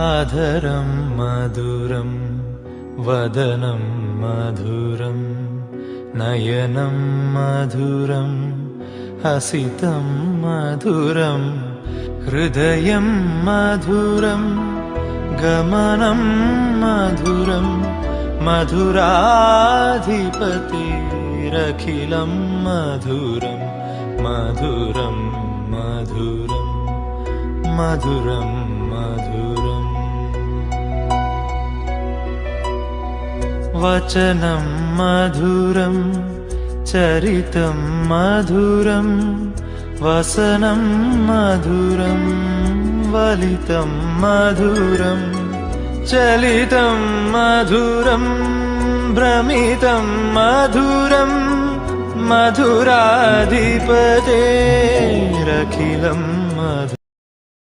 अधरं मधुरं वदनं मधुरं नयनं मधुरं हसितं मधुरं हृदयं मधुरं गमनं मधुरं मधुराधिपतिरखिलं मधुरं मधुरं मधुरं मधुरं मधुरम् वचनं मधुरं चरितं मधुरं वसनं मधुरं वलितं मधुरं चलितं मधुरं भ्रमितं मधुरं मधुराधिपतेरखिलं मधुरम्।